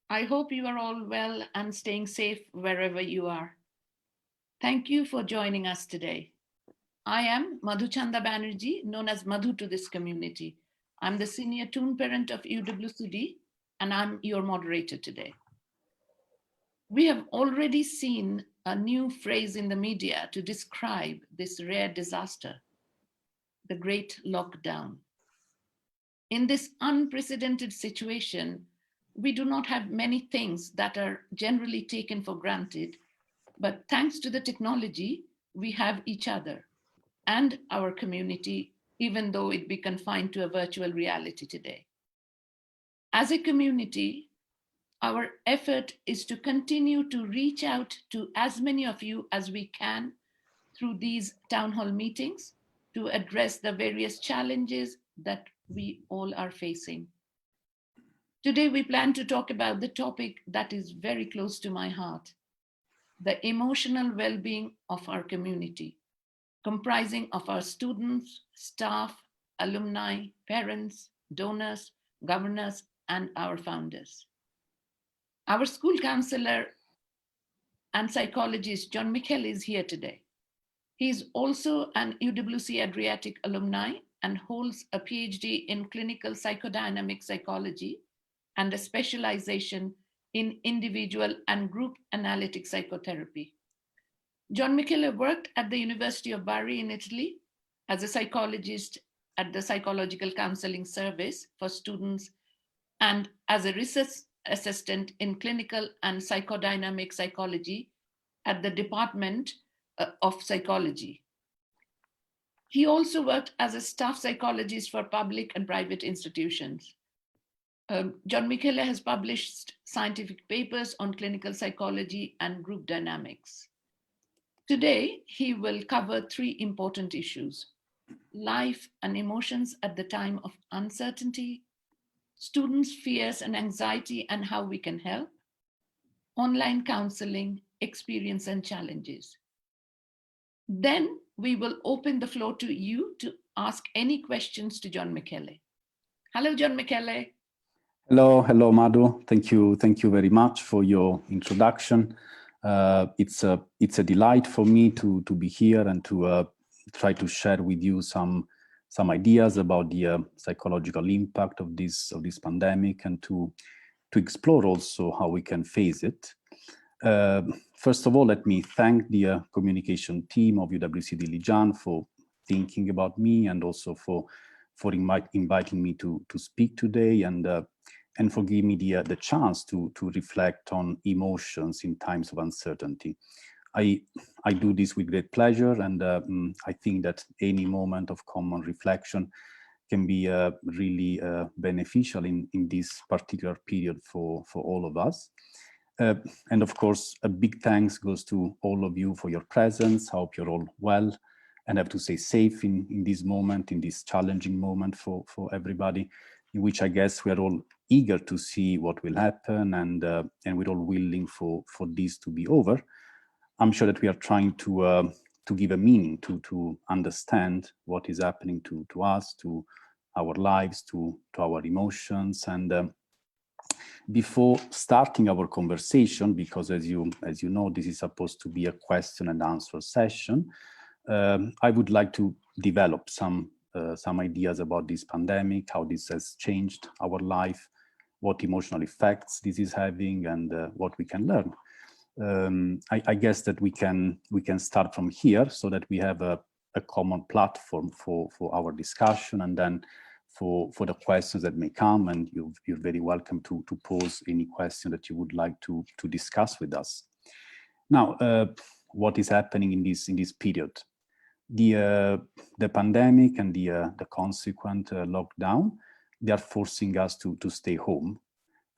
I hope you are all well and staying safe wherever you are. Thank you for joining us today. I am Madhuchanda Banerjee, known as Madhu to this community. I'm the senior tune parent of UWCD, and I'm your moderator today. We have already seen a new phrase in the media to describe this rare disaster, the Great Lockdown. In this unprecedented situation, we do not have many things that are generally taken for granted, but thanks to the technology, we have each other and our community, even though it be confined to a virtual reality today. As a community, our effort is to continue to reach out to as many of you as we can through these town hall meetings to address the various challenges that we all are facing. Today, we plan to talk about the topic that is very close to my heart, the emotional well being of our community, comprising of our students, staff, alumni, parents, donors, governors, and our founders. Our school counselor and psychologist, John Michel, is here today. He is also an UWC Adriatic alumni and holds a PhD in clinical psychodynamic psychology and a specialization in individual and group analytic psychotherapy. John Michele worked at the University of Bari in Italy as a psychologist at the Psychological Counseling Service for students and as a research assistant in clinical and psychodynamic psychology at the Department of Psychology. He also worked as a staff psychologist for public and private institutions. John Michele has published scientific papers on clinical psychology and group dynamics. Today, he will cover three important issues: life and emotions at the time of uncertainty, students' fears and anxiety and how we can help, online counseling, experience and challenges. Then we will open the floor to you to ask any questions to John Michele. Hello, John Michele. Hello, Madhu. Thank you very much for your introduction. It's a delight for me to be here and to try to share with you some ideas about the psychological impact of this pandemic and to explore also how we can face it. First of all, let me thank the communication team of UWCD Ligian for thinking about me and also for inviting me to speak today and for giving me the chance to reflect on emotions in times of uncertainty. I do this with great pleasure, and I think that any moment of common reflection can be really beneficial in this particular period for all of us. And of course, a big thanks goes to all of you for your presence. I hope you're all well and have to stay safe in this moment, in this challenging moment for everybody, in which I guess we are all eager to see what will happen, and we're all willing for this to be over. I'm sure that we are trying to give a meaning to understand what is happening to us, to our lives, to our emotions. And before starting our conversation, because as you know, this is supposed to be a question and answer session, I would like to develop some ideas about this pandemic, how this has changed our life, what emotional effects this is having, and what we can learn. I guess that we can start from here so that we have a common platform for our discussion, and then for the questions that may come, and you're very welcome to pose any question that you would like to discuss with us. Now, what is happening in this period? The pandemic and the consequent lockdown, they are forcing us to stay home,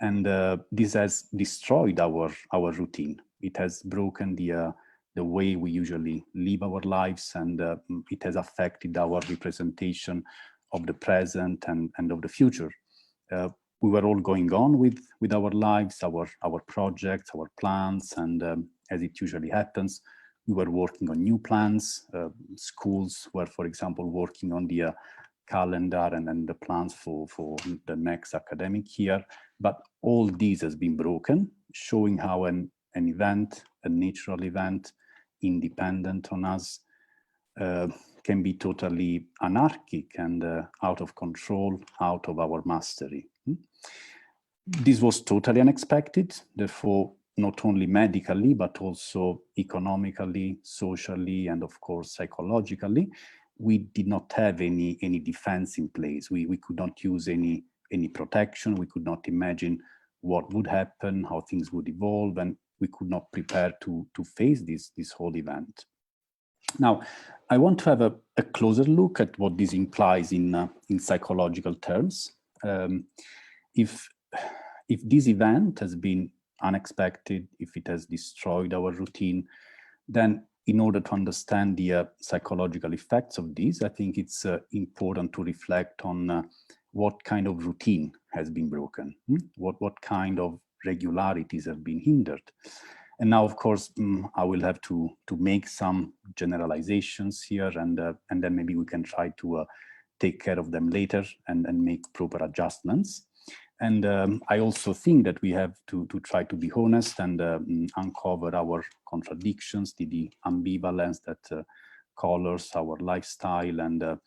and this has destroyed our routine. It has broken the way we usually live our lives, and it has affected our representation of the present and of the future. We were all going on with our lives, our projects, our plans, and as it usually happens, we were working on new plans. Schools were, for example, working on the calendar and the plans for the next academic year. But all this has been broken, showing how an event, a natural event, independent on us, can be totally anarchic and out of control, out of our mastery. This was totally unexpected, therefore, not only medically, but also economically, socially, and of course, psychologically, we did not have any defense in place. We could not use any protection. We could not imagine what would happen, how things would evolve, and we could not prepare to face this whole event. Now, I want to have a closer look at what this implies in psychological terms. If this event has been unexpected, if it has destroyed our routine, then in order to understand the psychological effects of this, I think it's important to reflect on what kind of routine has been broken, what kind of regularities have been hindered. And now, of course, I will have to make some generalizations here, and then maybe we can try to take care of them later and make proper adjustments. And I also think that we have to try to be honest and uncover our contradictions, the ambivalence that colors our lifestyle. And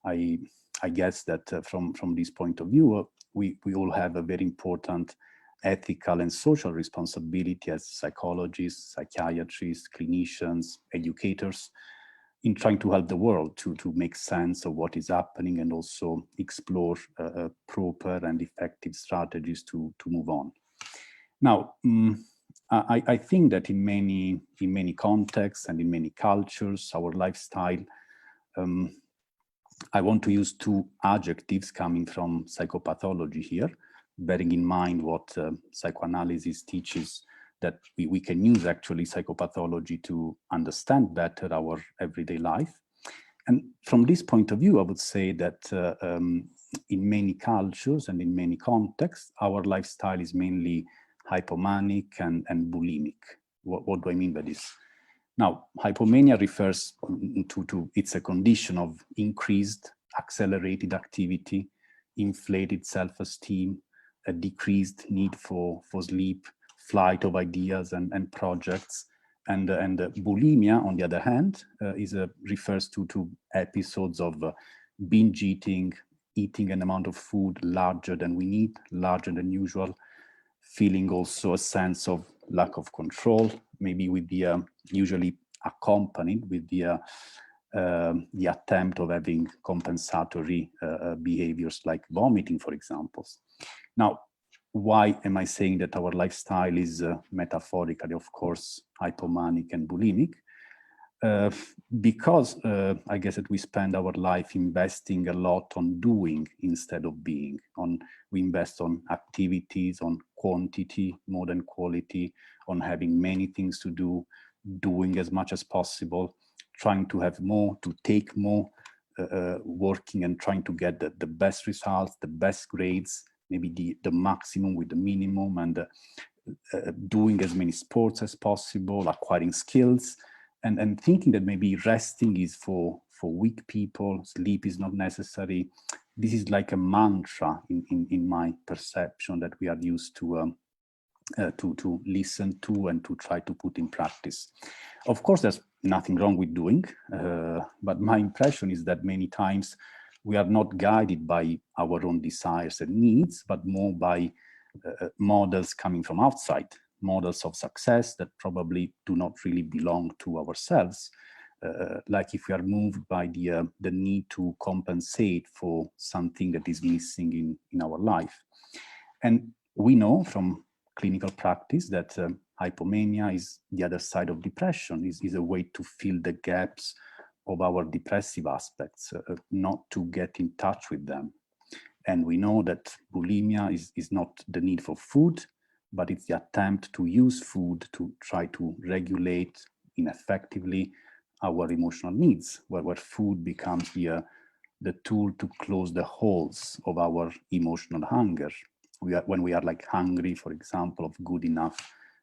I guess that from this point of view, we all have a very important ethical and social responsibility as psychologists, psychiatrists, clinicians, educators, in trying to help the world to make sense of what is happening and also explore proper and effective strategies to move on. Now, I think that in many contexts and in many cultures, our lifestyle, I want to use two adjectives coming from psychopathology here, bearing in mind what psychoanalysis teaches, that we can use actually psychopathology to understand better our everyday life. And from this point of view, I would say that in many cultures and in many contexts, our lifestyle is mainly hypomanic and bulimic. What do I mean by this? Now, hypomania refers to it's a condition of increased, accelerated activity, inflated self-esteem, a decreased need for sleep, flight of ideas and projects. And bulimia, on the other hand, refers to episodes of binge eating an amount of food larger than we need, larger than usual, feeling also a sense of lack of control, maybe with the usually accompanied with the attempt of having compensatory behaviors like vomiting, for example. Now, why am I saying that our lifestyle is metaphorically, of course, hypomanic and bulimic? Because I guess that we spend our life investing a lot on doing instead of being. We invest on activities, on quantity more than quality, on having many things to do, doing as much as possible, trying to have more, to take more, working and trying to get the best results, the best grades, maybe the maximum with the minimum, and doing as many sports as possible, acquiring skills, and thinking that maybe resting is for weak people, sleep is not necessary. This is like a mantra in my perception that we are used to listen to and to try to put in practice. Of course, there's nothing wrong with doing, but my impression is that many times we are not guided by our own desires and needs, but more by models coming from outside, models of success that probably do not really belong to ourselves. Like if we are moved by the need to compensate for something that is missing in our life. And we know from clinical practice that hypomania is the other side of depression, is a way to fill the gaps of our depressive aspects, not to get in touch with them. And we know that bulimia is not the need for food, but it's the attempt to use food to try to regulate ineffectively our emotional needs, where food becomes the tool to close the holes of our emotional hunger. When we are like hungry, for example, of good enough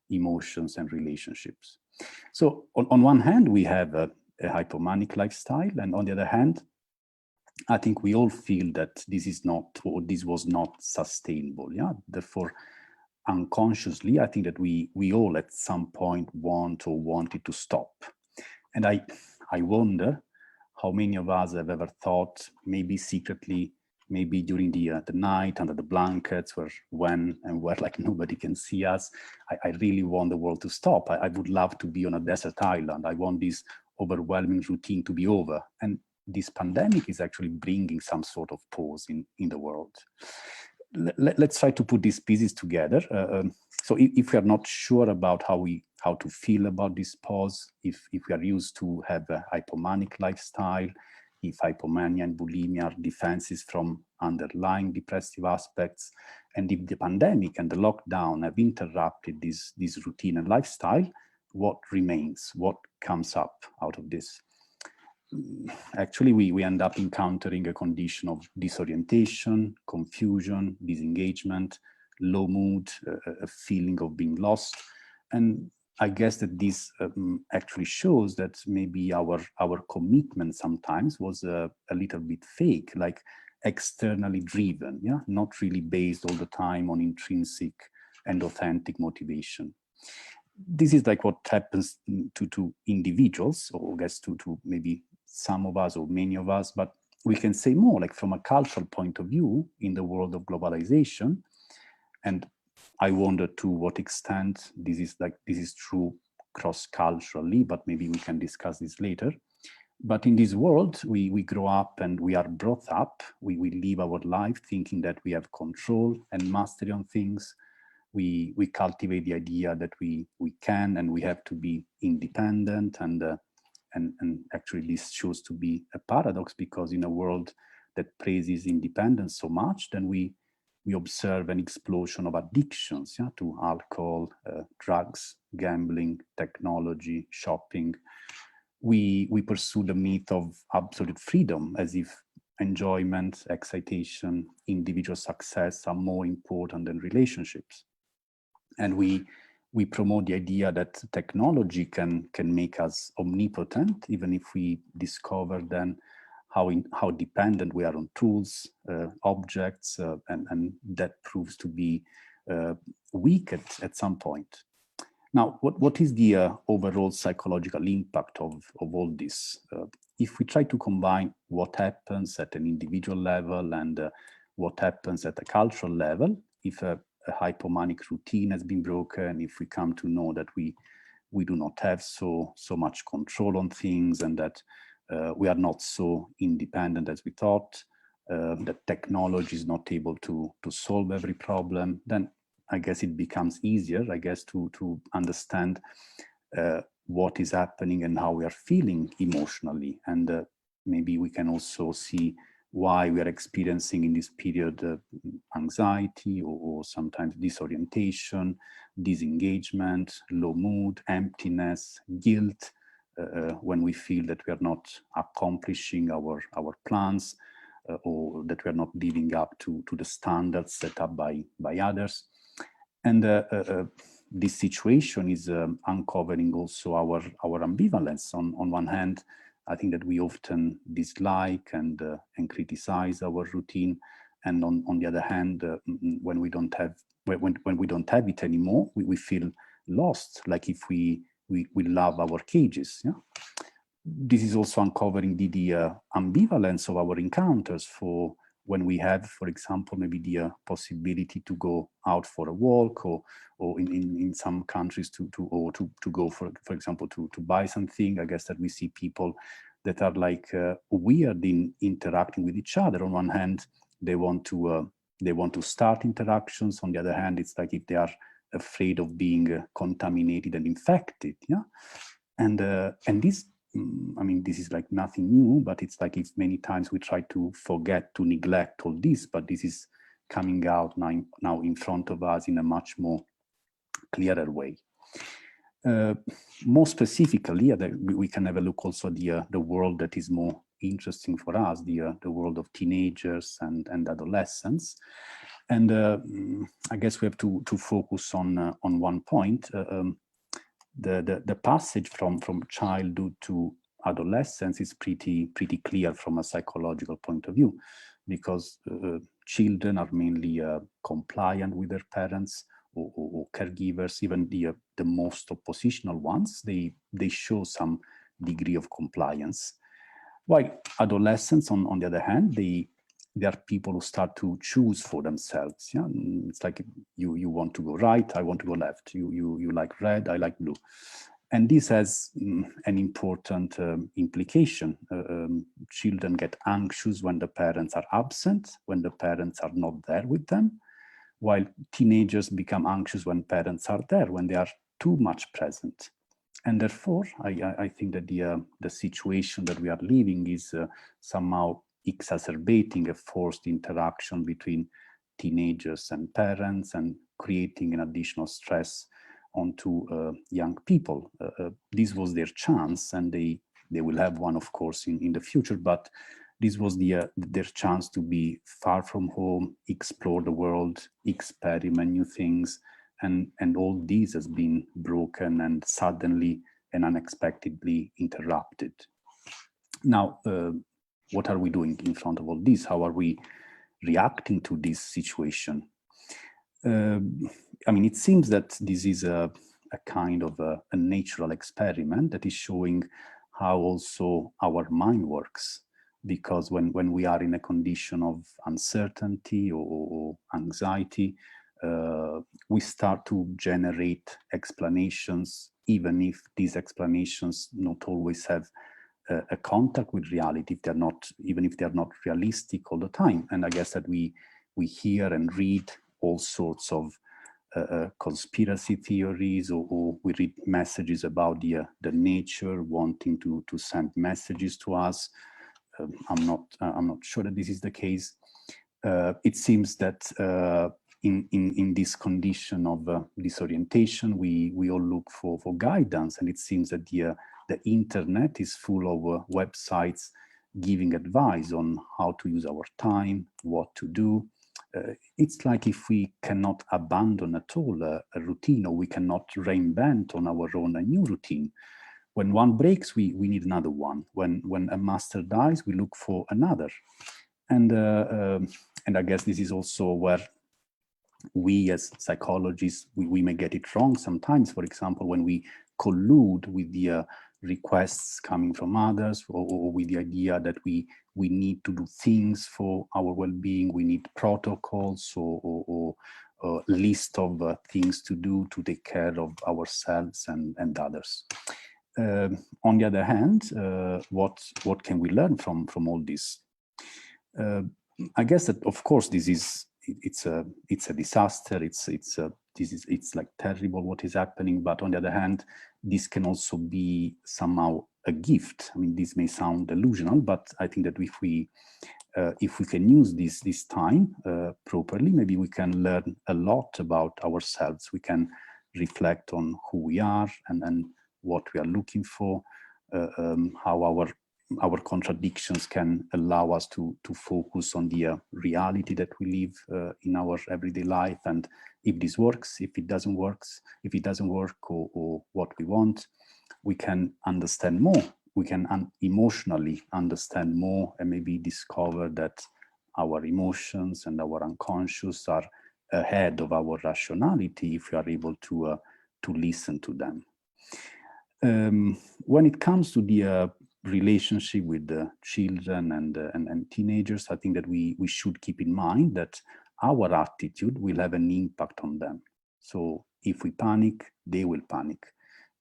emotions and relationships. So on one hand, we have a hypomanic lifestyle, and on the other hand, I think we all feel that this is not, or this was not sustainable. Yeah, therefore, unconsciously, I think that we all at some point wanted to stop. And I wonder how many of us have ever thought, maybe secretly, maybe during the night under the blankets, where like nobody can see us, I really want the world to stop. I would love to be on a desert island. I want this overwhelming routine to be over. And this pandemic is actually bringing some sort of pause in the world. Let's try to put these pieces together. So if we are not sure about how to feel about this pause, if we are used to have a hypomanic lifestyle, if hypomania and bulimia are defenses from underlying depressive aspects, and if the pandemic and the lockdown have interrupted this routine and lifestyle, what remains? What comes up out of this? Actually, we end up encountering a condition of disorientation, confusion, disengagement, low mood, a feeling of being lost. And I guess that this actually shows that maybe our commitment sometimes was a little bit fake, like externally driven, yeah, not really based all the time on intrinsic and authentic motivation. This is like what happens to individuals, or I guess to maybe some of us or many of us, but we can say more, like from a cultural point of view in the world of globalization. And I wonder to what extent this is true cross-culturally, but maybe we can discuss this later. But in this world, we grow up and we are brought up, we live our life thinking that we have control and mastery on things. We cultivate the idea that we can and we have to be independent, and actually this shows to be a paradox, because in a world that praises independence so much, then we observe an explosion of addictions, yeah, to alcohol, drugs, gambling, technology, shopping. We pursue the myth of absolute freedom, as if enjoyment, excitation, individual success are more important than relationships. And we promote the idea that technology can make us omnipotent, even if we discover then how dependent we are on tools, objects, and that proves to be weak at some point. Now, what is the overall psychological impact of all this? If we try to combine what happens at an individual level and what happens at a cultural level, if a hypomanic routine has been broken, if we come to know that we do not have so much control on things, and that we are not so independent as we thought, that technology is not able to solve every problem, then I guess it becomes easier, I guess, to understand what is happening and how we are feeling emotionally. And maybe we can also see why we are experiencing in this period anxiety or sometimes disorientation, disengagement, low mood, emptiness, guilt, when we feel that we are not accomplishing our plans, or that we are not living up to the standards set up by others. And this situation is uncovering also our ambivalence. On one hand, I think that we often dislike and criticize our routine, and on the other hand, when we don't have it anymore, we feel lost, like if we love our cages. Yeah, this is also uncovering the ambivalence of our encounters, for when we have, for example, maybe the possibility to go out for a walk, or in some countries to go for example to buy something. I guess that we see people that are like weird in interacting with each other. On one hand, they want to start interactions. On the other hand, it's like if they are afraid of being contaminated and infected. Yeah, and this, I mean, this is like nothing new, but it's like if many times we try to forget, to neglect all this, but this is coming out now in front of us in a much more clearer way. More specifically, we can have a look also at the world that is more interesting for us, the world of teenagers and adolescents. And I guess we have to focus on one point. The passage from childhood to adolescence is pretty clear from a psychological point of view, because children are mainly compliant with their parents or caregivers. Even the most oppositional ones, they show some degree of compliance. While adolescents, on the other hand, they are people who start to choose for themselves. Yeah, it's like you want to go right, I want to go left. You like red, I like blue. And this has an important implication. Children get anxious when the parents are absent, when the parents are not there with them, while teenagers become anxious when parents are there, when they are too much present. And therefore, I think that the situation that we are living is somehow exacerbating a forced interaction between teenagers and parents, and creating an additional stress onto young people. This was their chance, and they will have one, of course, in the future, but this was their chance to be far from home, explore the world, experiment new things, and all this has been broken and suddenly and unexpectedly interrupted. Now, what are we doing in front of all this? How are we reacting to this situation? I mean, it seems that this is a kind of a natural experiment that is showing how also our mind works. Because when we are in a condition of uncertainty or anxiety, we start to generate explanations, even if these explanations not always have a contact with reality, if they're not, even if they're not realistic all the time. And I guess that we hear and read all sorts of conspiracy theories, or we read messages about the nature wanting to send messages to us. I'm not sure that this is the case. It seems that in this condition of disorientation, we all look for guidance, and it seems that the internet is full of websites giving advice on how to use our time, what to do. It's like if we cannot abandon at all a routine, or we cannot reinvent on our own a new routine. When one breaks, we need another one. When a master dies, we look for another. And I guess this is also where we as psychologists, we may get it wrong sometimes. For example, when we collude with the requests coming from others, or with the idea that we need to do things for our well-being, we need protocols or a list of things to do to take care of ourselves and others. On the other hand, what can we learn from all this? I guess that, of course, this is it's a disaster. It's like terrible what is happening. But on the other hand, this can also be somehow a gift. I mean, this may sound delusional, but I think that if we can use this time properly, maybe we can learn a lot about ourselves. We can reflect on who we are and what we are looking for, how our contradictions can allow us to focus on the reality that we live in our everyday life, and if this works, if it doesn't work, or what we want, we can understand more. We can emotionally understand more, and maybe discover that our emotions and our unconscious are ahead of our rationality if we are able to listen to them. When it comes to the relationship with the children and teenagers, I think that we should keep in mind that our attitude will have an impact on them. So if we panic, they will panic.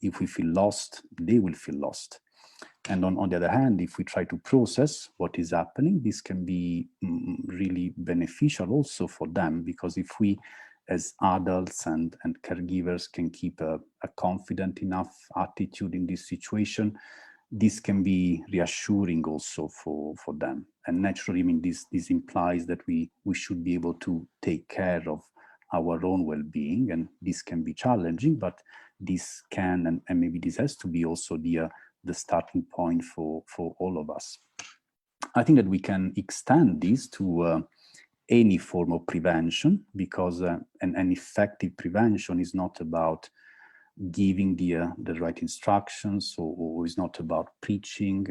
If we feel lost, they will feel lost. And on the other hand, if we try to process what is happening, this can be really beneficial also for them, because if we as adults and caregivers can keep a confident enough attitude in this situation, this can be reassuring also for them. And naturally, I mean, this implies that we should be able to take care of our own well-being, and this can be challenging, but this can and maybe this has to be also the starting point for all of us. I think that we can extend this to any form of prevention, because an effective prevention is not about giving the right instructions, or is not about preaching.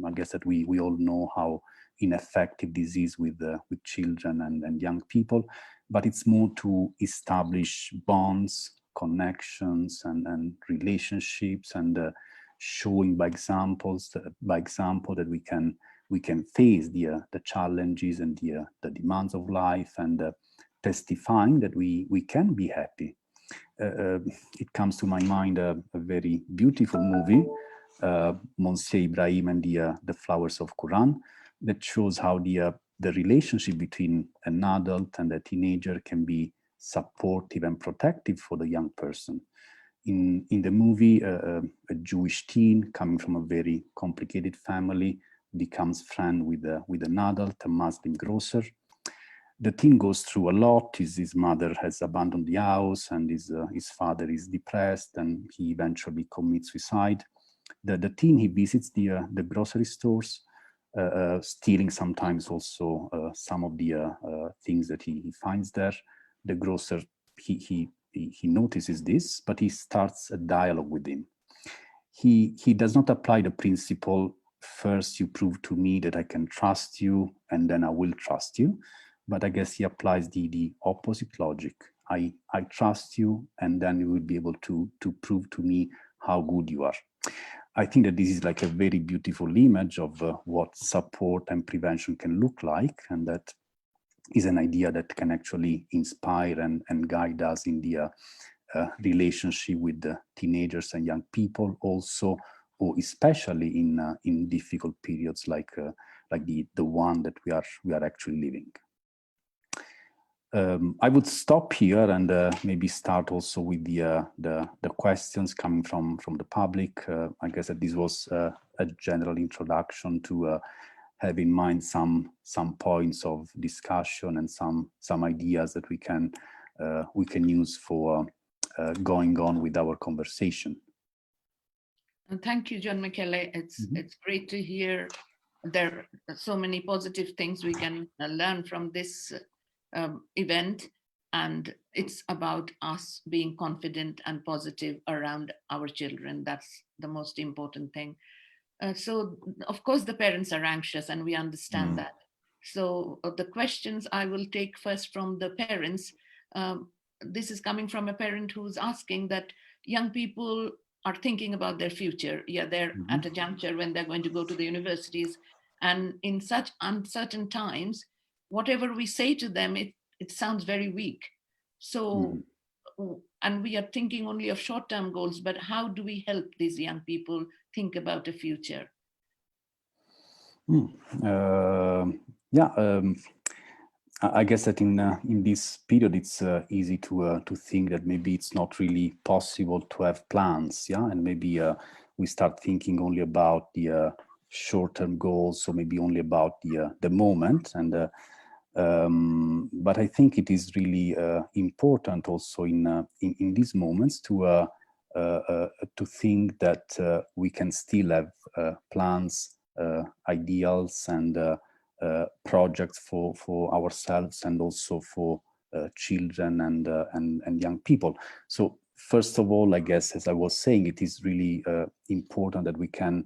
I guess that we all know how ineffective this is with children and young people, but it's more to establish bonds, connections, and relationships, and showing by example that we can face the challenges and the demands of life, and testifying that we can be happy. It comes to my mind a very beautiful movie, Monsieur Ibrahim and the Flowers of Quran, that shows how the relationship between an adult and a teenager can be supportive and protective for the young person. In the movie, a Jewish teen coming from a very complicated family becomes friend with an adult, a Muslim grocer. The teen goes through a lot. His mother has abandoned the house, and his father is depressed, and he eventually commits suicide. The teen, he visits the grocery stores, stealing sometimes also some of the things that he finds there. The grocer, he notices this, but he starts a dialogue with him. He does not apply the principle, first you prove to me that I can trust you, and then I will trust you. But I guess he applies the opposite logic. I trust you, and then you will be able to prove to me how good you are. I think that this is like a very beautiful image of what support and prevention can look like, and that is an idea that can actually inspire and guide us in the relationship with the teenagers and young people, also, or especially in difficult periods like the one that we are actually living. I would stop here and maybe start also with the questions coming from the public. I guess that this was a general introduction to have in mind some points of discussion and some ideas that we can use for going on with our conversation. And thank you, John Michele. It's great to hear there are so many positive things we can learn from this event, and it's about us being confident and positive around our children. That's the most important thing. So of course the parents are anxious, and we understand that. So the questions I will take first from the parents. This is coming from a parent who's asking that young people are thinking about their future. Yeah, they're at a juncture when they're going to go to the universities, and in such uncertain times, whatever we say to them, it sounds very weak. So, and we are thinking only of short-term goals, but how do we help these young people think about a future? I guess that in this period, it's easy to think that maybe it's not really possible to have plans, and maybe we start thinking only about the short-term goals, so maybe only about the moment. And but I think it is really important also in these moments to think that we can still have plans, ideals, and projects for ourselves, and also for children and young people. So first of all, I guess, as I was saying, it is really important that we can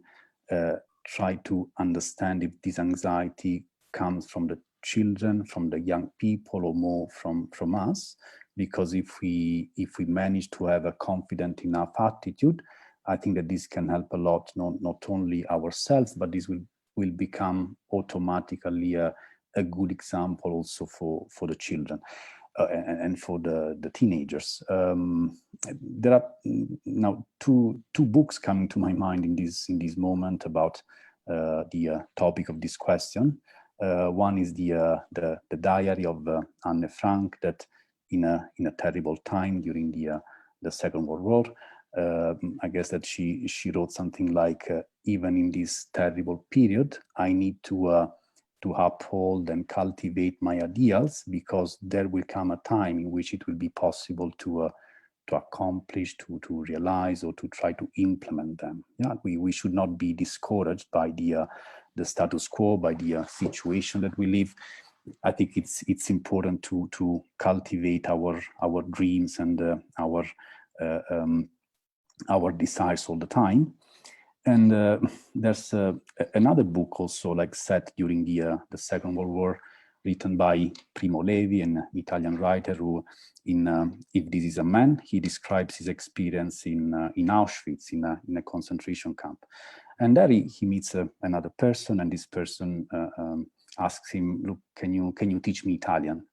try to understand if this anxiety comes from the children, from the young people, or more from us. Because if we manage to have a confident enough attitude, I think that this can help a lot, not only ourselves, but this will become automatically a good example also for the children and for the teenagers. There are now two books coming to my mind in this moment about the topic of this question. One is the diary of Anne Frank, that in a terrible time during the Second World War, I guess that she wrote something like, even in this terrible period, I need to uphold and cultivate my ideals, because there will come a time in which it will be possible to accomplish, to realize, or to try to implement them. We should not be discouraged by the status quo, by the situation that we live. I think it's important to cultivate our dreams and our our desires all the time. And there's another book also like set during the Second World War, written by Primo Levi, an Italian writer who, in If This Is a Man, he describes his experience in Auschwitz, in a concentration camp. And there he meets another person, and this person asks him, look, can you teach me Italian?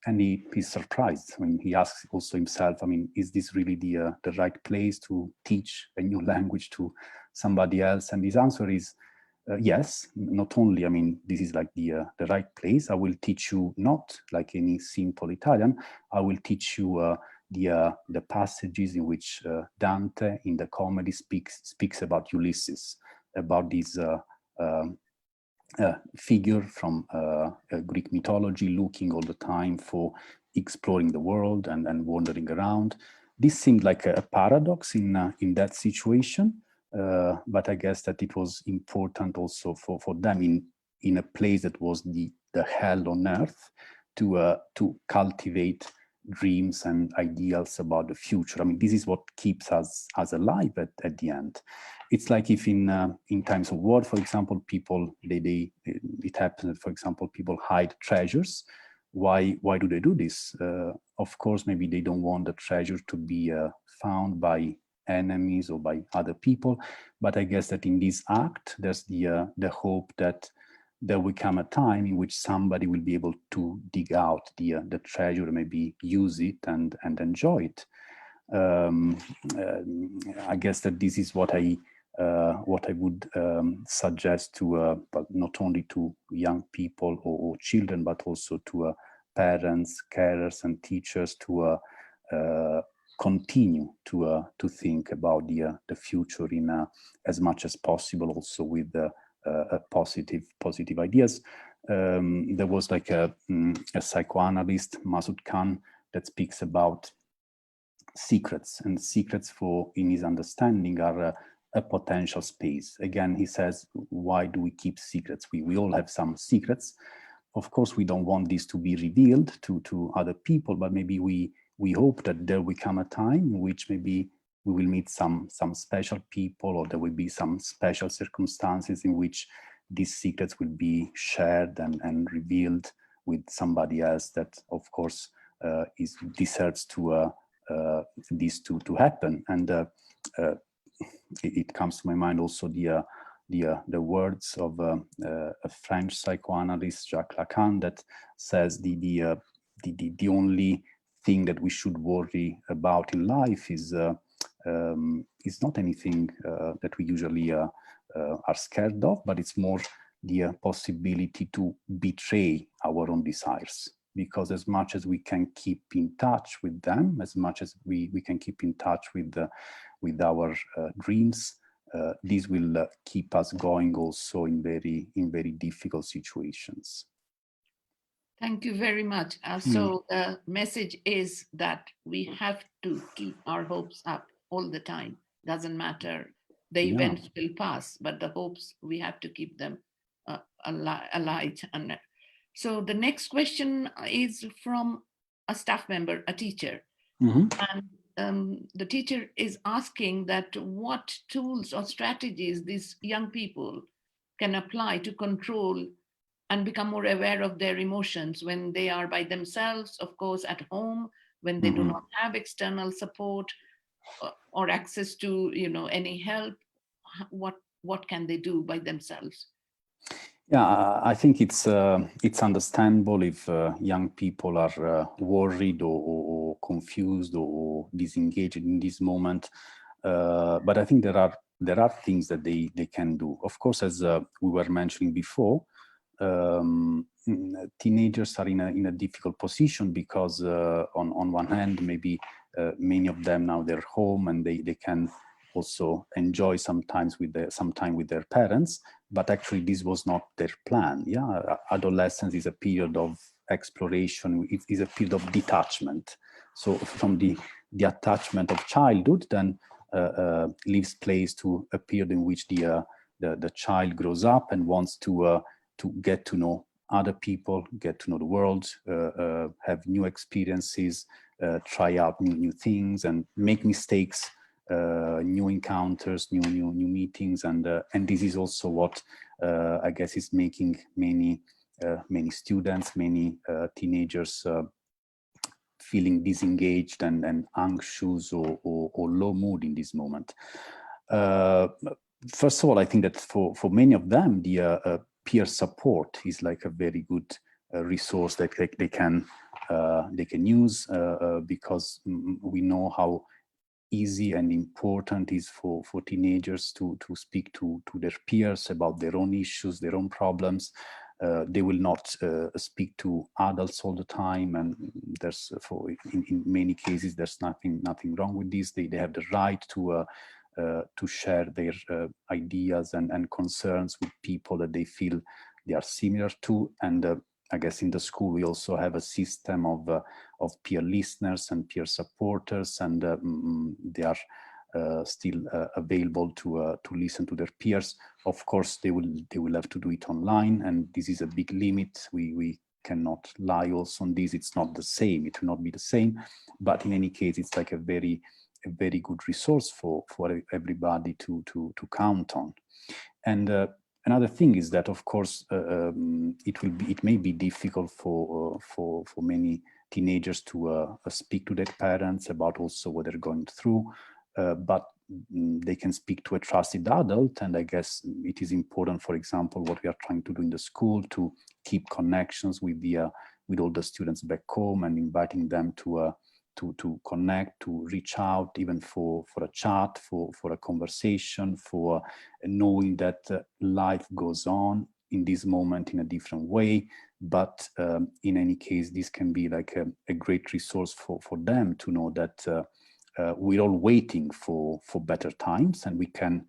And he's surprised when he asks also himself, I mean, is this really the right place to teach a new language to somebody else? And his answer is yes. Not only, I mean, this is like the right place. I will teach you not like any simple Italian. I will teach you the passages in which Dante in the comedy speaks about Ulysses, about this figure from Greek mythology, looking all the time for exploring the world and wandering around. This seemed like a paradox in that situation, but I guess that it was important also for them in a place that was the hell on earth to cultivate dreams and ideals about the future. I mean, this is what keeps us alive at the end. It's like if in times of war, for example, people it happens that, for example, people hide treasures. Why do they do this? Of course, maybe they don't want the treasure to be found by enemies or by other people. But I guess that in this act, there's the hope that there will come a time in which somebody will be able to dig out the treasure, maybe use it and enjoy it. I guess that this is what I would suggest to, but not only to young people or children, but also to parents, carers, and teachers to continue to think about the future in as much as possible, also with positive ideas. There was like a psychoanalyst, Masood Khan, that speaks about secrets, and secrets in his understanding are a potential space. Again, he says, why do we keep secrets? We all have some secrets. Of course, we don't want this to be revealed to other people, but maybe we hope that there will come a time in which maybe we will meet some special people, or there will be some special circumstances in which these secrets will be shared and revealed with somebody else that, of course, deserves to this to happen. And it comes to my mind also the words of a French psychoanalyst, Jacques Lacan, that says the only thing that we should worry about in life is not anything that we usually are scared of, but it's more the possibility to betray our own desires. Because as much as we can keep in touch with them, as much as we can keep in touch with our dreams, this will keep us going also in very difficult situations. Thank you very much. So the message is that we have to keep our hopes up all the time. Doesn't matter, the events will pass, but the hopes, we have to keep them alight. And so the next question is from a staff member, a teacher. And the teacher is asking that what tools or strategies these young people can apply to control and become more aware of their emotions when they are by themselves, of course, at home, when they do not have external support or access to, any help. What can they do by themselves? Yeah, I think it's understandable if young people are worried or confused or disengaged in this moment. But I think there are things that they can do. Of course, as we were mentioning before, teenagers are in a difficult position because on one hand, maybe many of them now they're home and they can also enjoy some time with their parents, but actually this was not their plan. Yeah, adolescence is a period of exploration. It is a period of detachment. So from the attachment of childhood, then leaves place to a period in which the child grows up and wants to get to know other people, get to know the world, have new experiences, try out new things, and make mistakes new encounters, new meetings, and this is also what I guess is making many students, many teenagers feeling disengaged and anxious or low mood in this moment. First of all, I think that for many of them, the peer support is like a very good resource that they can use because we know how easy and important is for teenagers to speak to their peers about their own issues, their own problems. They will not speak to adults all the time, and there's in many cases there's nothing wrong with this. They have the right to share their ideas and concerns with people that they feel they are similar to. And I guess in the school we also have a system of peer listeners and peer supporters, and they are still available to listen to their peers. Of course, they will have to do it online, and this is a big limit. We cannot lie also on this. It's not the same. It will not be the same. But in any case, it's like a very good resource for everybody to count on. And another thing is that, of course, it may be difficult for many teenagers to speak to their parents about also what they're going through, but they can speak to a trusted adult. And I guess it is important, for example, what we are trying to do in the school, to keep connections with all the students back home, and inviting them to connect, to reach out, even for a chat, for a conversation, for knowing that life goes on in this moment in a different way. But in any case, this can be like a great resource for them to know that we're all waiting for better times, and we can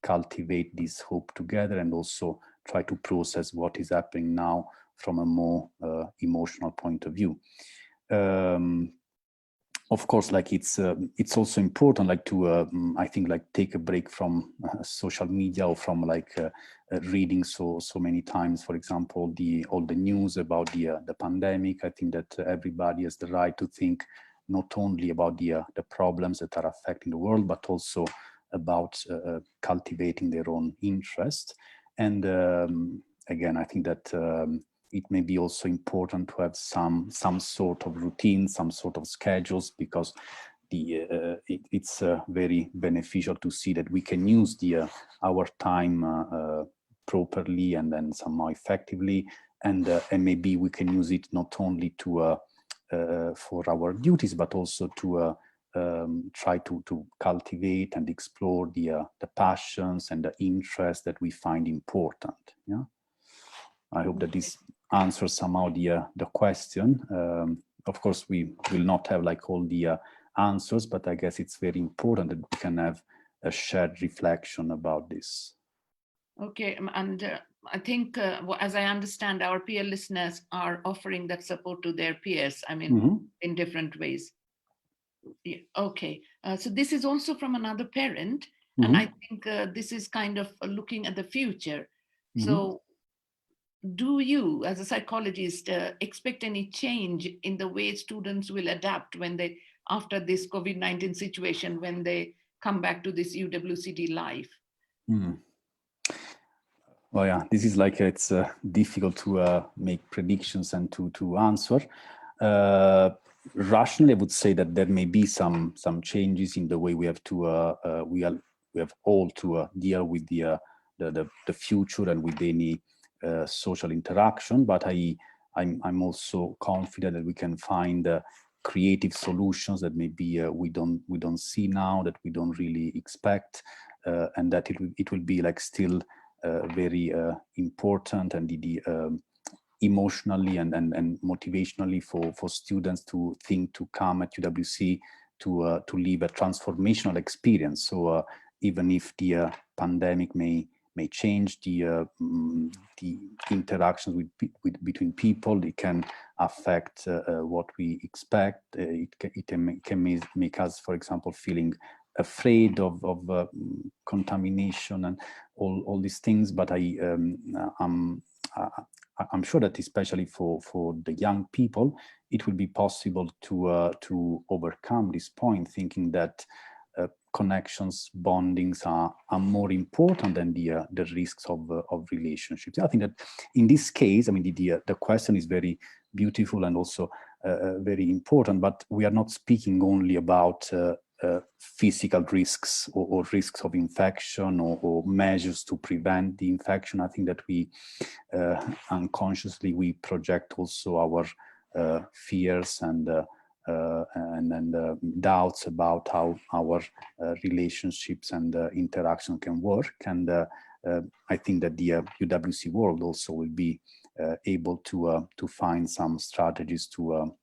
cultivate this hope together, and also try to process what is happening now from a more emotional point of view. Of course, like it's also important, like to I think, like, take a break from social media, or from like reading so many times, for example, all the news about the pandemic. I think that everybody has the right to think not only about the problems that are affecting the world, but also about cultivating their own interest. And again, I think that it may be also important to have some sort of routine, some sort of schedules, because it's very beneficial to see that we can use our time properly and then somehow effectively, and maybe we can use it not only to for our duties, but also to try to cultivate and explore the passions and the interests that we find important. Yeah, I hope that this answers somehow the question. Of course, we will not have like all the answers, but I guess it's very important that we can have a shared reflection about this. Okay, and I think, as I understand, our peer listeners are offering that support to their peers, I mean, in different ways. Yeah, okay, so this is also from another parent, and I think this is kind of looking at the future. So do you, as a psychologist, expect any change in the way students will adapt when they, after this COVID-19 situation, when they come back to this UWCD life? Well, yeah, this is like, it's difficult to make predictions and to answer. Rationally, I would say that there may be some changes in the way we have to we have all to deal with the future and with any social interaction. But I'm also confident that we can find creative solutions that maybe we don't see now, that we don't really expect, and that it will be like still very important, and emotionally and motivationally for students to think to come at UWC to live a transformational experience. So even if the pandemic may change the interactions between people, it can affect what we expect. It can make us, for example, feeling afraid of contamination and all these things. But I'm sure that especially for the young people, it will be possible to overcome this point, thinking that connections, bondings are more important than the risks of relationships. I think that in this case, I mean, the question is very beautiful and also very important, but we are not speaking only about physical risks or risks of infection or measures to prevent the infection. I think that we unconsciously we project also our fears and doubts about how our relationships and interaction can work. And I think that the UWC world also will be able to find some strategies to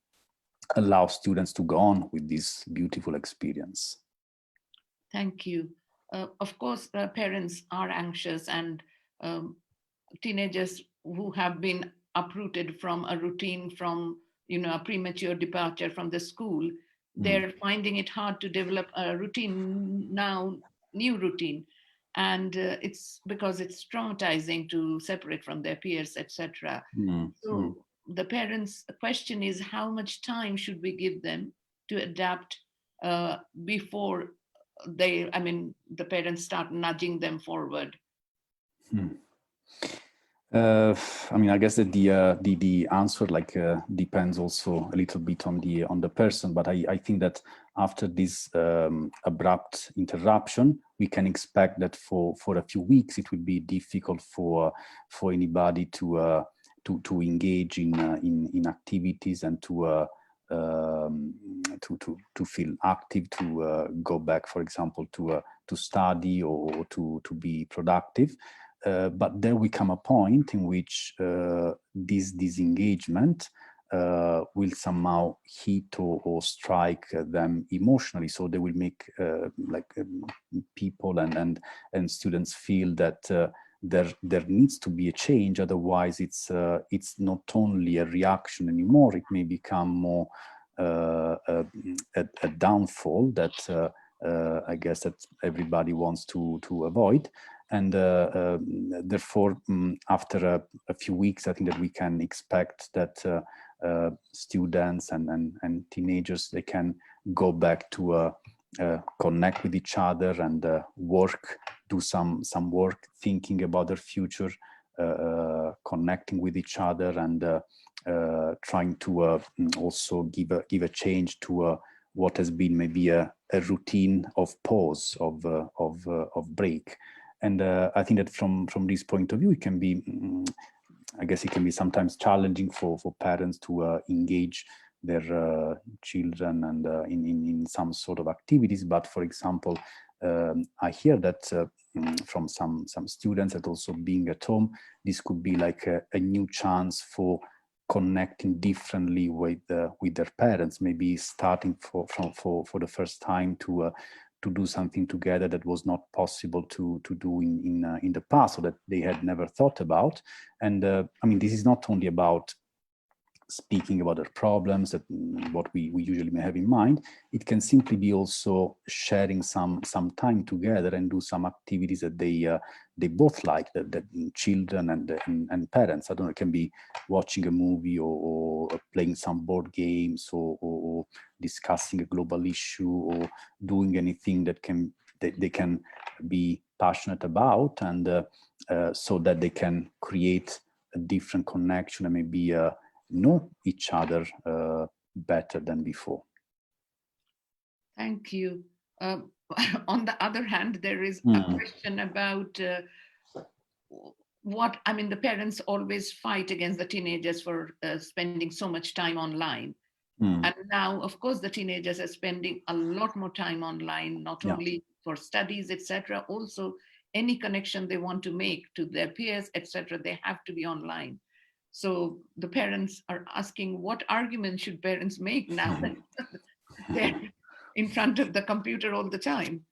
allow students to go on with this beautiful experience. Thank you. Of course, parents are anxious, and teenagers who have been uprooted from a routine, from a premature departure from the school, they're finding it hard to develop a routine now, new routine, and it's because it's traumatizing to separate from their peers, etc. So the parents' question is, how much time should we give them to adapt before the parents start nudging them forward? I mean, I guess that the answer depends also a little bit on the person, but I think that after this abrupt interruption, we can expect that for a few weeks it will be difficult for anybody to engage in activities and to feel active, to go back, for example, to study or to be productive. But there will come a point in which this disengagement will somehow hit or strike them emotionally. So they will make people and students feel that there needs to be a change. Otherwise, it's not only a reaction anymore. It may become more a downfall that I guess that everybody wants to avoid. And therefore, after a few weeks, I think that we can expect that students and teenagers, they can go back to connect with each other and work, do some work, thinking about their future, connecting with each other, and trying to also give a change to what has been maybe a routine of pause, of break. And I think that from this point of view, it can be, I guess it can be sometimes challenging for parents to engage their children and in some sort of activities. But for example, I hear that from some students that also being at home, this could be like a new chance for connecting differently with their parents, maybe starting for the first time to do something together that was not possible to do in the past, or that they had never thought about. And I mean, this is not only about speaking about their problems, that what we usually may have in mind. It can simply be also sharing some time together and do some activities that they both like, that children and parents. I don't know, it can be watching a movie or playing some board games or discussing a global issue or doing anything that they can be passionate about, and so that they can create a different connection and maybe know each other better than before. Thank you. On the other hand, there is a question about the parents always fight against the teenagers for spending so much time online. And now, of course, the teenagers are spending a lot more time online, not only for studies, etc. Also, any connection they want to make to their peers, etc., they have to be online. So the parents are asking, what argument should parents make now that they're in front of the computer all the time?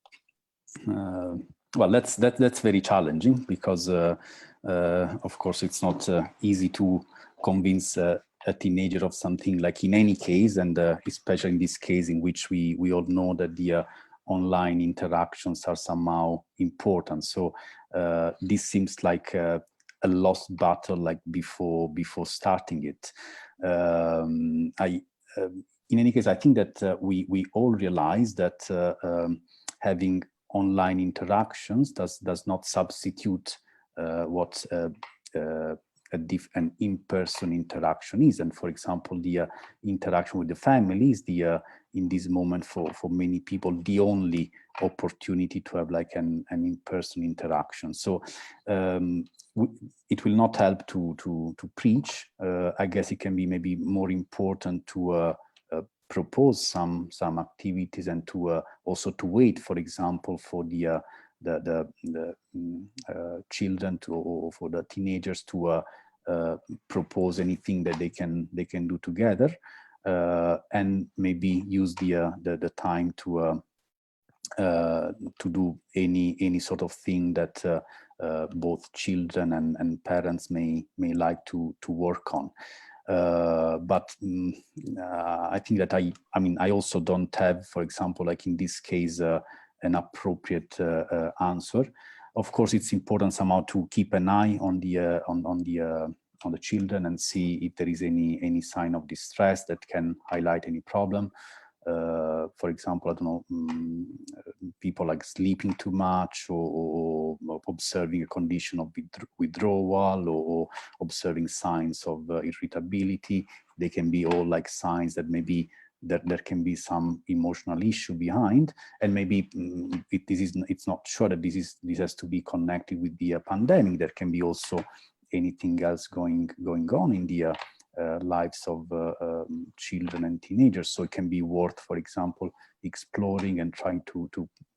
Well, that's very challenging, because of course it's not easy to convince a teenager of something, like in any case, and especially in this case in which we all know that the online interactions are somehow important. So this seems like a lost battle, like before starting it. In any case, I think that we all realize that having online interactions does not substitute what an in-person interaction is. And for example, the interaction with the family is in this moment for many people the only opportunity to have like an in-person interaction. So it will not help to preach. I guess it can be maybe more important to propose some activities and to also to wait, for example, for the children or for the teenagers to propose anything that they can do together, and maybe use the time to do any sort of thing that both children and parents may like to work on. But I think that I also don't have, for example, like in this case, an appropriate answer. Of course, it's important somehow to keep an eye on the children and see if there is any sign of distress that can highlight any problem. For example, I don't know, people like sleeping too much, or observing a condition of withdrawal, or observing signs of irritability. They can be all like signs that maybe that there can be some emotional issue behind, and maybe it's not sure that this has to be connected with the pandemic. There can be also anything else going on in the lives of children and teenagers. So it can be worth, for example, exploring and trying to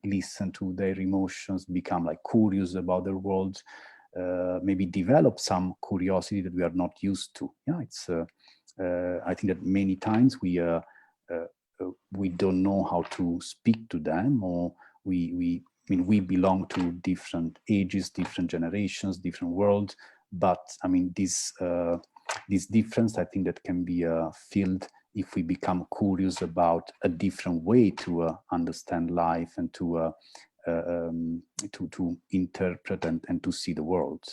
listen to their emotions, become like curious about their world, maybe develop some curiosity that we are not used to. Yeah, it's I think that many times we don't know how to speak to them, or we belong to different ages, different generations, different worlds. But I mean, this difference, I think, that can be filled if we become curious about a different way to understand life and to interpret and to see the world.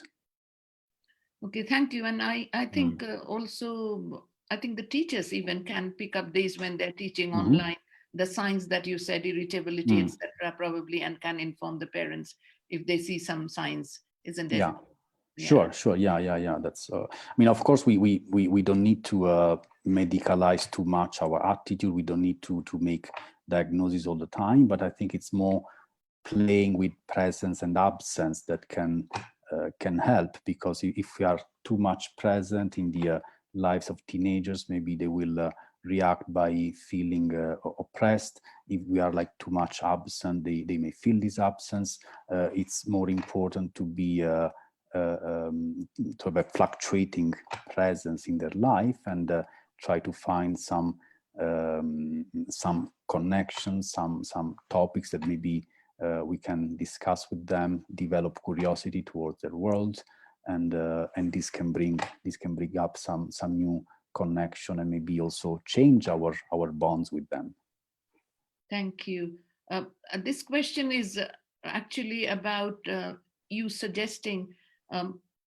Okay, thank you. And I think also, I think the teachers even can pick up these when they're teaching online, the signs that you said, irritability, etc., probably, and can inform the parents if they see some signs, isn't it? Yeah. Sure. Yeah. That's. I mean, of course, we don't need to medicalize too much our attitude. We don't need to make diagnoses all the time. But I think it's more playing with presence and absence that can help, because if we are too much present in the lives of teenagers, maybe they will react by feeling oppressed. If we are like too much absent, they may feel this absence. It's more important to be to have a fluctuating presence in their life, and try to find some connections, some topics that maybe we can discuss with them, develop curiosity towards their world, and this can bring up some new connection, and maybe also change our bonds with them. Thank you. This question is actually about you suggesting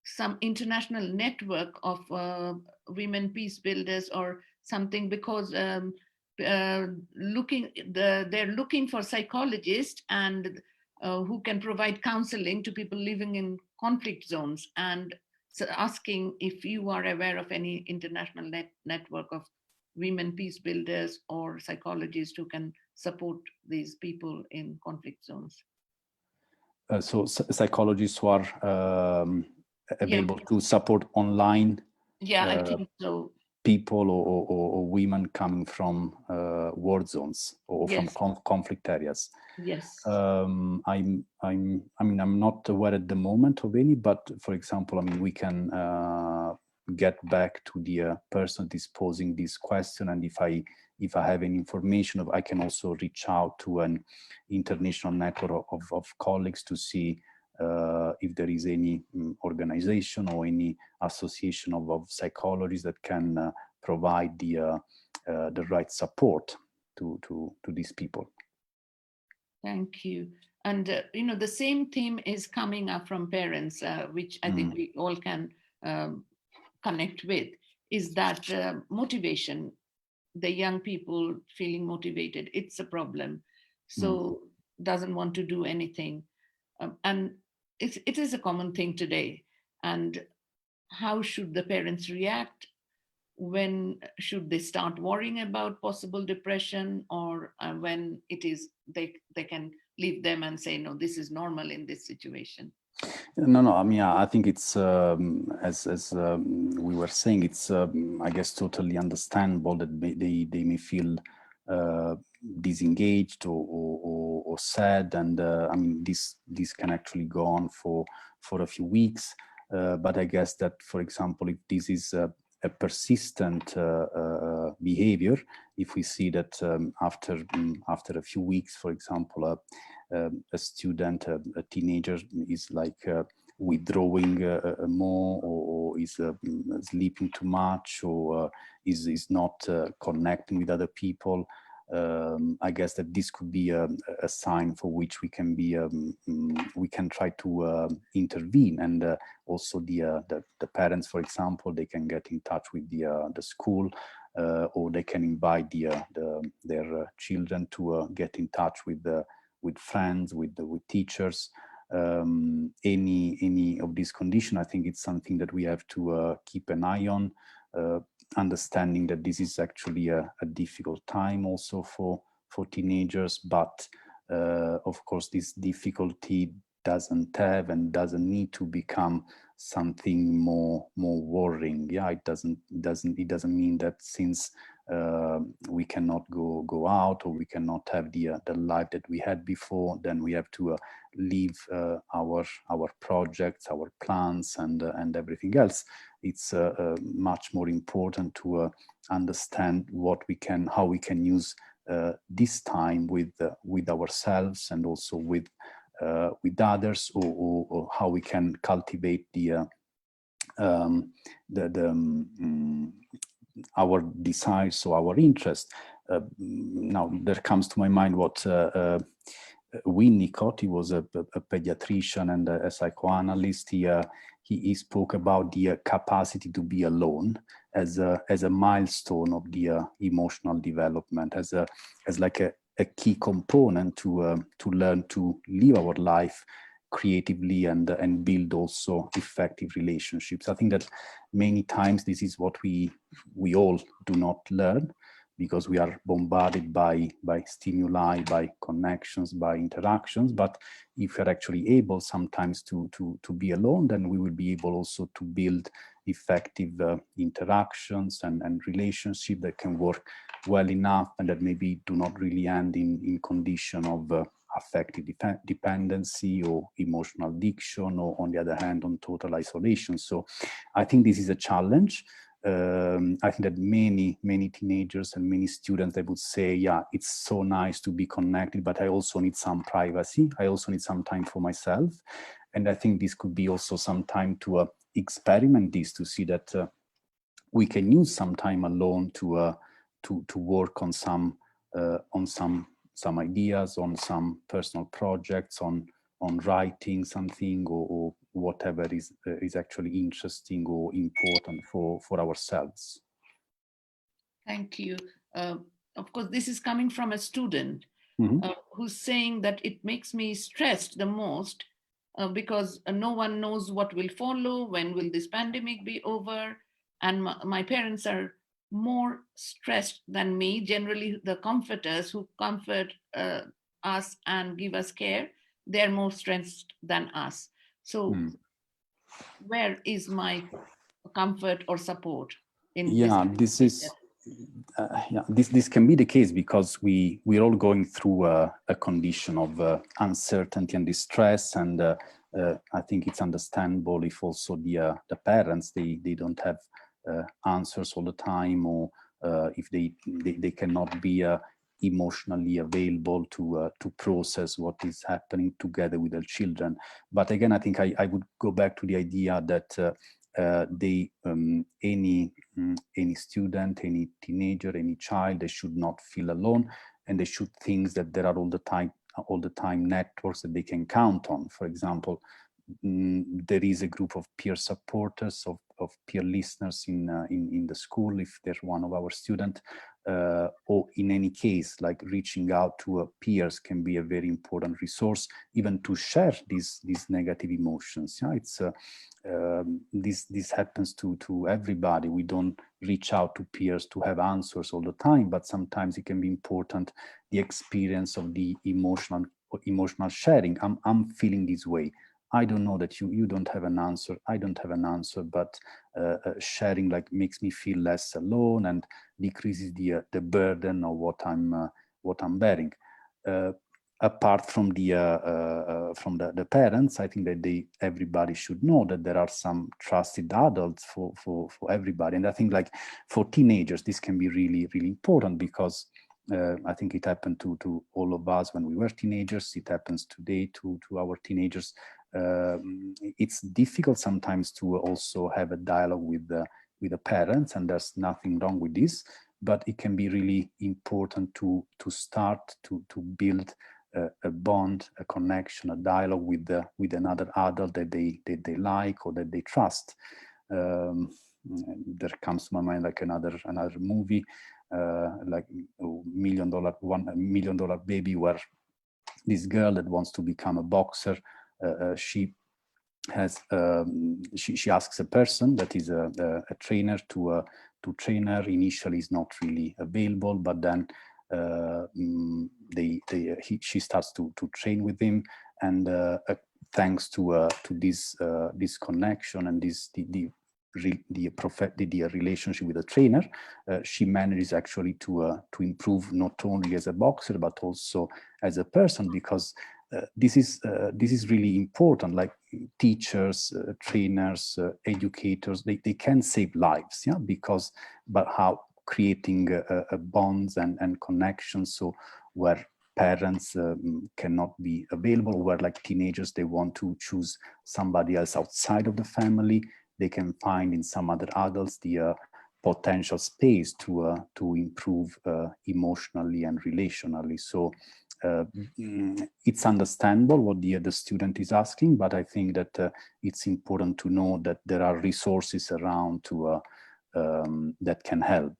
some international network of women peace builders or something, because they're looking for psychologists and who can provide counseling to people living in conflict zones, and so asking if you are aware of any international network of women peace builders or psychologists who can support these people in conflict zones. So psychologists who are available to support online. Yeah, I think so. People or women coming from war zones or Yes. from conflict areas. Yes. I'm not aware at the moment of any, but for example, I mean, we can get back to the person disposing this question, and if I have any information, I can also reach out to an international network of colleagues to see if there is any organization or any association of psychologists that can provide the right support to these people. Thank you. And the same theme is coming up from parents, which I think we all can connect with, is that motivation. The young people feeling motivated, it's a problem. So doesn't want to do anything. And it is a common thing today. And how should the parents react? When should they start worrying about possible depression, or when it is they can leave them and say, no, this is normal in this situation? No. I mean, I think it's as we were saying, it's I guess totally understandable that they may feel disengaged or sad, and I mean this can actually go on for a few weeks. But I guess that, for example, if this is a persistent behavior, if we see that after a few weeks, for example, a student, a teenager is like withdrawing more, or is sleeping too much, or is not connecting with other people, I guess that this could be a sign for which we can be we can try to intervene, and also the parents, for example, they can get in touch with the school, or they can invite their children to get in touch with friends, with teachers. Any of these conditions, I think it's something that we have to keep an eye on, understanding that this is actually a difficult time also for teenagers, but of course this difficulty doesn't have and doesn't need to become something more worrying. Yeah, it doesn't mean that since we cannot go out, or we cannot have the life that we had before, then we have to leave our projects, our plans, and everything else. It's much more important to understand how we can use this time with ourselves, and also with others, or how we can cultivate our desires or our interests. Now there comes to my mind what Winnicott, he was a pediatrician and a psychoanalyst. He spoke about the capacity to be alone as a milestone of the emotional development, as like a key component to learn to live our life creatively and build also effective relationships. I think that many times this is what we all do not learn, because we are bombarded by stimuli, by connections, by interactions. But if we're actually able sometimes to be alone, then we will be able also to build effective interactions and relationships that can work well enough, and that maybe do not really end in condition of affective dependency or emotional addiction, or on the other hand, on total isolation. So I think this is a challenge. I think that many teenagers and many students, they would say, yeah, it's so nice to be connected, but I also need some privacy. I also need some time for myself. And I think this could be also some time to experiment this, to see that we can use some time alone to work on some ideas, on some personal projects, on writing something, or whatever is actually interesting or important for ourselves. Thank you. Of course, this is coming from a student who's saying that it makes me stressed the most because no one knows what will follow, when will this pandemic be over, and my parents are more stressed than me. Generally, the comforters who comfort us and give us care, they're more stressed than us. So where is my comfort or support in this is this can be the case, because we're all going through a condition of uncertainty and distress, and I think it's understandable if also the parents, they don't have answers all the time, or if they cannot be emotionally available to process what is happening together with their children. But again, I think I would go back to the idea that any student, any teenager, any child, they should not feel alone, and they should think that there are all the time networks that they can count on. For example, there is a group of peer supporters, of peer listeners in the school, if they're one of our students, or in any case, like reaching out to peers can be a very important resource, even to share these negative emotions. Yeah, it's this happens to everybody. We don't reach out to peers to have answers all the time, but sometimes it can be important, the experience of the emotional sharing. I'm feeling this way. I don't know that you don't have an answer. I don't have an answer, but sharing like makes me feel less alone and decreases the burden of what I'm bearing. Apart from the parents, I think that everybody should know that there are some trusted adults for everybody. And I think like for teenagers, this can be really, really important, because I think it happened to all of us when we were teenagers. It happens today to our teenagers. It's difficult sometimes to also have a dialogue with the parents, and there's nothing wrong with this, but it can be really important to start to build a bond, a connection, a dialogue with another adult that they like or that they trust. There comes to my mind like another movie, like $1 Million Baby, where this girl that wants to become a boxer, she asks a person that is a trainer to train her. Initially, is not really available, but then she starts to train with him, and thanks to this connection and the relationship with the trainer, she manages actually to improve not only as a boxer but also as a person, because this is really important. Like teachers, trainers, educators, they can save lives, yeah, but how creating bonds and connections, so where parents cannot be available, where like teenagers, they want to choose somebody else outside of the family, they can find in some other adults the potential space to improve emotionally and relationally. So it's understandable what the student is asking, but I think that it's important to know that there are resources around to that can help.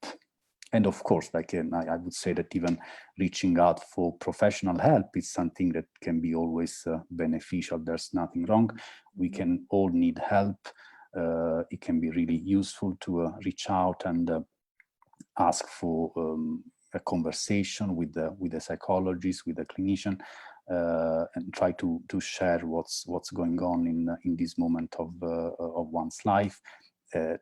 And of course, like I would say that even reaching out for professional help is something that can be always beneficial. There's nothing wrong. We can all need help. It can be really useful to reach out and ask for a conversation with the psychologist, with the clinician, and try to share what's going on in this moment of one's life.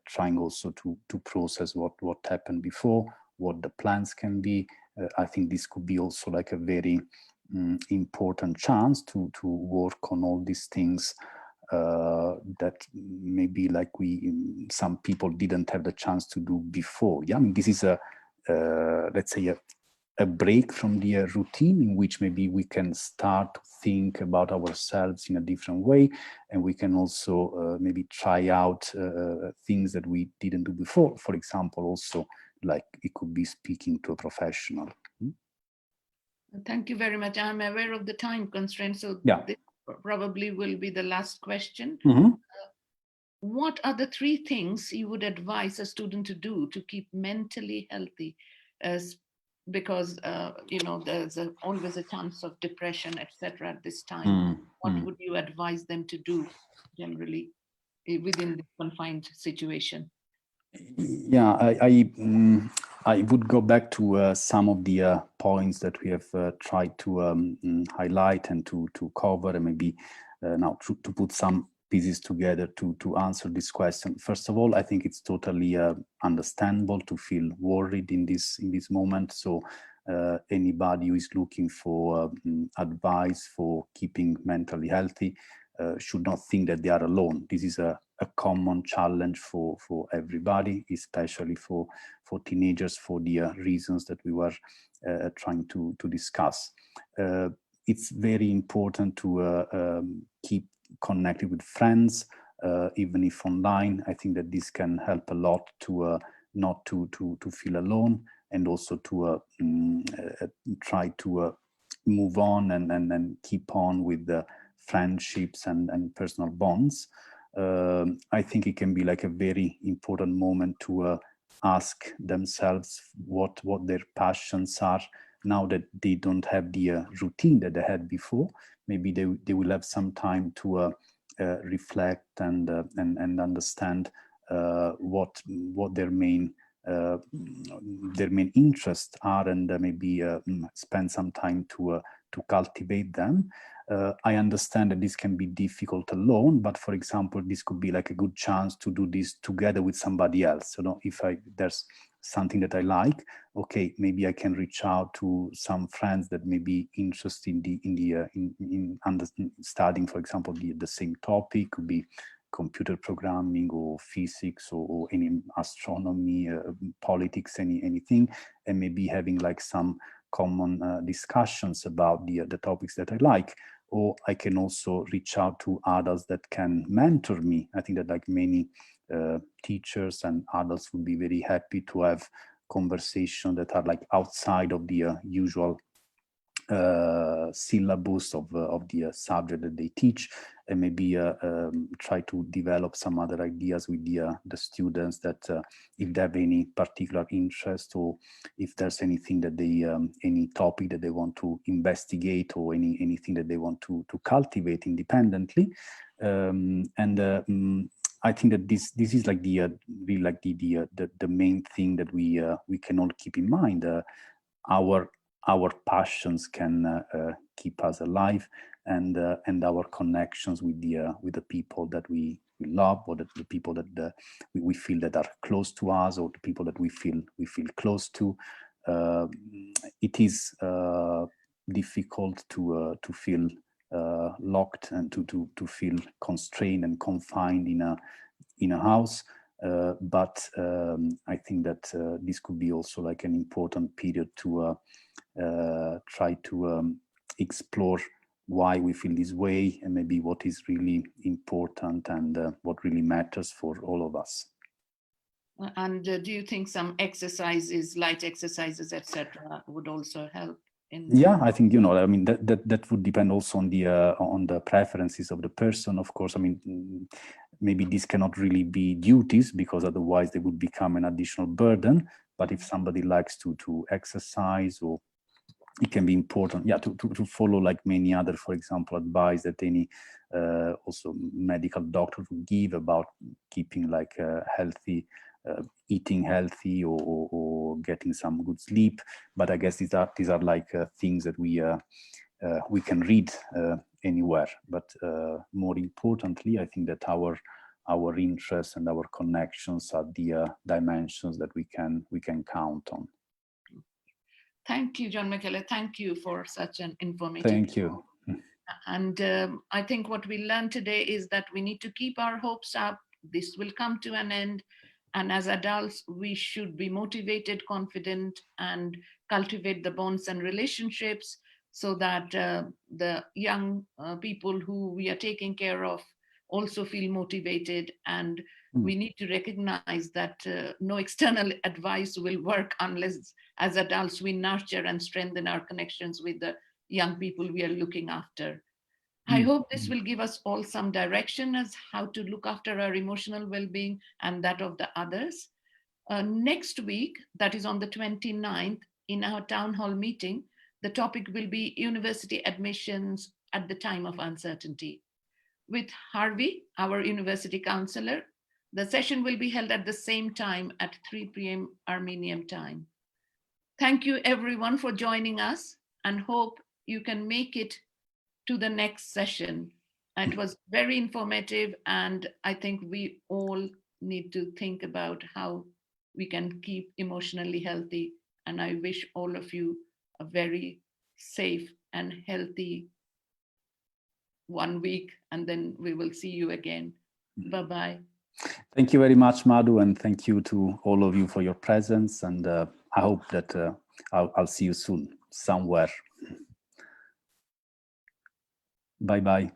Trying also to process what happened before, what the plans can be. I think this could be also like a very important chance to work on all these things that maybe like some people didn't have the chance to do before. Yeah, I mean, this is let's say a break from the routine, in which maybe we can start to think about ourselves in a different way, and we can also maybe try out things that we didn't do before. For example, also like it could be speaking to a professional. Thank you very much. I'm aware of the time constraint, so yeah, this probably will be the last question. Mm-hmm. What are the 3 things you would advise a student to do to keep mentally healthy? Because there's always a chance of depression, etc. at this time. What would you advise them to do generally within the confined situation? Yeah, I would go back to some of the points that we have tried to highlight and to cover, and maybe now to put some pieces together to answer this question. First of all, I think it's totally understandable to feel worried in this moment. So anybody who is looking for advice for keeping mentally healthy should not think that they are alone. This is a common challenge for everybody, especially for teenagers, for the reasons that we were trying to discuss. It's very important to keep connected with friends, even if online. I think that this can help a lot to not to feel alone, and also to try to move on and keep on with the friendships and personal bonds. I think it can be like a very important moment to ask themselves what their passions are now that they don't have the routine that they had before. Maybe they will have some time to reflect and understand what their main interests are, and maybe spend some time to cultivate them. I understand that this can be difficult alone, but for example, this could be like a good chance to do this together with somebody else. You know, if there's something that I like, okay, maybe I can reach out to some friends that may be interested in studying, for example, the same topic. Could be computer programming or physics or any astronomy, politics, anything, and maybe having like some common discussions about the topics that I like. Or I can also reach out to others that can mentor me. I think that like many teachers and adults would be very happy to have conversations that are like outside of the usual syllabus of the subject that they teach, and maybe try to develop some other ideas with the students that if they have any particular interest, or if there's anything that they any topic that they want to investigate, or anything that they want to cultivate independently. I think that this is like the main thing that we can all keep in mind. Our passions can keep us alive, and our connections with the people that we love, or the people that we feel that are close to us, or the people that we feel close to. It is difficult to feel locked and to feel constrained and confined in a house. But I think that this could be also like an important period to try to explore why we feel this way, and maybe what is really important, and what really matters for all of us. And do you think some exercises, light exercises, etc., would also help? Yeah, I think, I mean, that would depend also on the preferences of the person, of course. I mean, maybe this cannot really be duties, because otherwise they would become an additional burden. But if somebody likes to exercise, or it can be important, yeah, to follow like many other, for example, advice that any also medical doctor would give about keeping like healthy, eating healthy, or getting some good sleep. But I guess these are like things that we can read anywhere. But more importantly, I think that our interests and our connections are the dimensions that we can count on. Thank you, John Michele. Thank you for such an informative Thank you. And I think what we learned today is that we need to keep our hopes up. This will come to an end. And as adults, we should be motivated, confident, and cultivate the bonds and relationships, so that the young people who we are taking care of also feel motivated. And we need to recognize that no external advice will work unless, as adults, we nurture and strengthen our connections with the young people we are looking after. I hope this will give us all some direction as how to look after our emotional well-being and that of the others. Next week, that is on the 29th, in our town hall meeting, the topic will be university admissions at the time of uncertainty. With Harvey, our university counselor, the session will be held at the same time at 3 p.m. Armenian time. Thank you everyone for joining us, and hope you can make it to the next session. It was very informative, and I think we all need to think about how we can keep emotionally healthy. And I wish all of you a very safe and healthy 1 week, and then we will see you again. Bye-bye. Thank you very much, Madhu, and thank you to all of you for your presence. And I hope that I'll see you soon somewhere. Bye-bye.